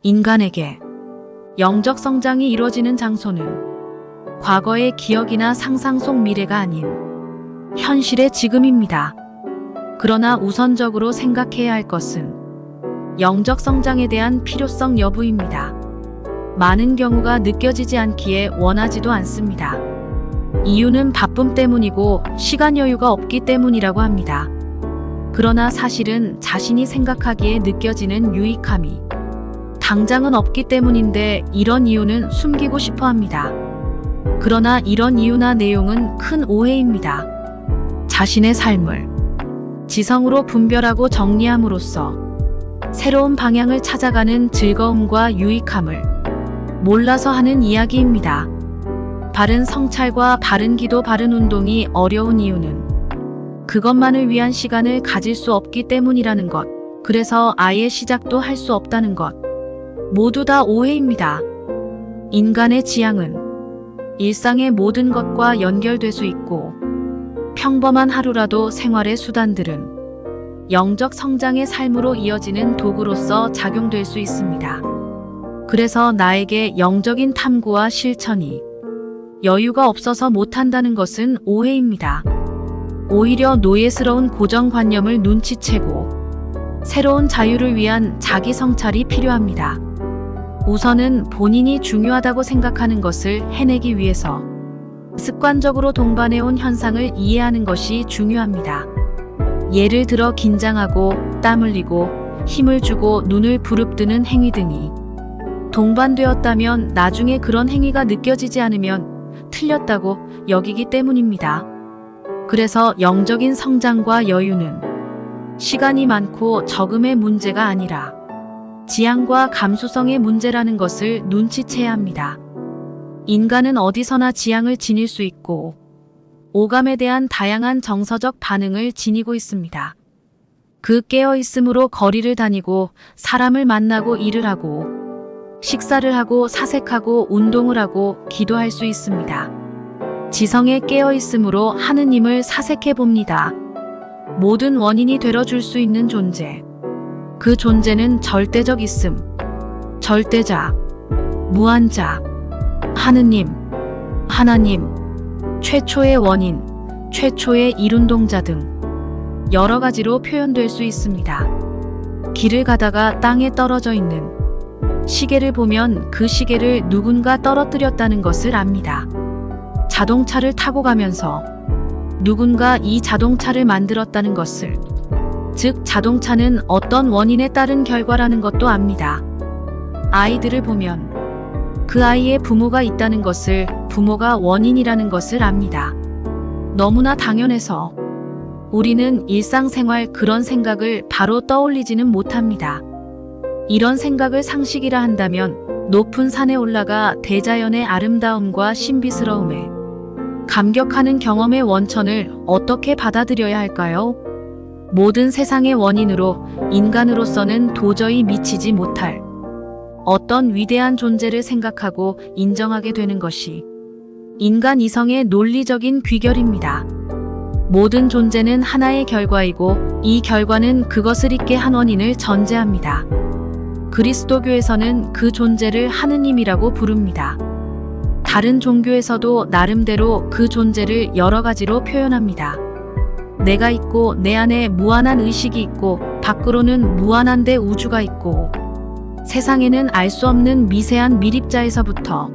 인간에게 영적 성장이 이루어지는 장소는 과거의 기억이나 상상 속 미래가 아닌 현실의 지금입니다. 그러나 우선적으로 생각해야 할 것은 영적 성장에 대한 필요성 여부입니다. 많은 경우가 느껴지지 않기에 원하지도 않습니다. 이유는 바쁨 때문이고 시간 여유가 없기 때문이라고 합니다. 그러나 사실은 자신이 생각하기에 느껴지는 유익함이 당장은 없기 때문인데 이런 이유는 숨기고 싶어 합니다. 그러나 이런 이유나 내용은 큰 오해입니다. 자신의 삶을 지성으로 분별하고 정리함으로써 새로운 방향을 찾아가는 즐거움과 유익함을 몰라서 하는 이야기입니다. 바른 성찰과 바른 기도, 바른 운동이 어려운 이유는 그것만을 위한 시간을 가질 수 없기 때문이라는 것, 그래서 아예 시작도 할 수 없다는 것, 모두 다 오해입니다. 인간의 지향은 일상의 모든 것과 연결될 수 있고 평범한 하루라도 생활의 수단들은 영적 성장의 삶으로 이어지는 도구로서 작용될 수 있습니다. 그래서 나에게 영적인 탐구와 실천이 여유가 없어서 못한다는 것은 오해입니다. 오히려 노예스러운 고정관념을 눈치채고 새로운 자유를 위한 자기 성찰이 필요합니다. 우선은 본인이 중요하다고 생각하는 것을 해내기 위해서 습관적으로 동반해온 현상을 이해하는 것이 중요합니다. 예를 들어 긴장하고 땀 흘리고 힘을 주고 눈을 부릅뜨는 행위 등이 동반되었다면 나중에 그런 행위가 느껴지지 않으면 틀렸다고 여기기 때문입니다. 그래서 영적인 성장과 여유는 시간이 많고 적음의 문제가 아니라 지향과 감수성의 문제라는 것을 눈치채야 합니다. 인간은 어디서나 지향을 지닐 수 있고 오감에 대한 다양한 정서적 반응을 지니고 있습니다. 그 깨어있음으로 거리를 다니고 사람을 만나고 일을 하고 식사를 하고 사색하고 운동을 하고 기도할 수 있습니다. 지성의 깨어있음으로 하느님을 사색해 봅니다. 모든 원인이 되어줄 수 있는 존재. 그 존재는 절대적 있음, 절대자, 무한자, 하느님, 하나님, 최초의 원인, 최초의 일운동자 등 여러 가지로 표현될 수 있습니다. 길을 가다가 땅에 떨어져 있는 시계를 보면 그 시계를 누군가 떨어뜨렸다는 것을 압니다. 자동차를 타고 가면서 누군가 이 자동차를 만들었다는 것을, 즉 자동차는 어떤 원인에 따른 결과라는 것도 압니다. 아이들을 보면 그 아이의 부모가 있다는 것을, 부모가 원인이라는 것을 압니다. 너무나 당연해서 우리는 일상생활 그런 생각을 바로 떠올리지는 못합니다. 이런 생각을 상식이라 한다면 높은 산에 올라가 대자연의 아름다움과 신비스러움에 감격하는 경험의 원천을 어떻게 받아들여야 할까요? 모든 세상의 원인으로 인간으로서는 도저히 미치지 못할 어떤 위대한 존재를 생각하고 인정하게 되는 것이 인간 이성의 논리적인 귀결입니다. 모든 존재는 하나의 결과이고 이 결과는 그것을 있게 한 원인을 전제합니다. 그리스도교에서는 그 존재를 하느님이라고 부릅니다. 다른 종교에서도 나름대로 그 존재를 여러 가지로 표현합니다. 내가 있고 내 안에 무한한 의식이 있고 밖으로는 무한한데 우주가 있고 세상에는 알 수 없는 미세한 미립자에서부터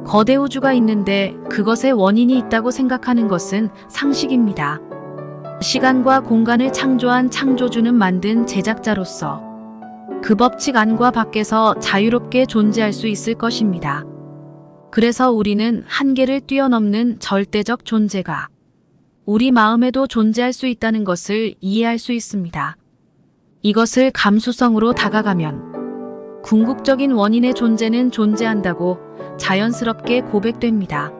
거대 우주가 있는데 그것의 원인이 있다고 생각하는 것은 상식입니다. 시간과 공간을 창조한 창조주는 만든 제작자로서 그 법칙 안과 밖에서 자유롭게 존재할 수 있을 것입니다. 그래서 우리는 한계를 뛰어넘는 절대적 존재가 우리 마음에도 존재할 수 있다는 것을 이해할 수 있습니다. 이것을 감수성으로 다가가면 궁극적인 원인의 존재는 존재한다고 자연스럽게 고백됩니다.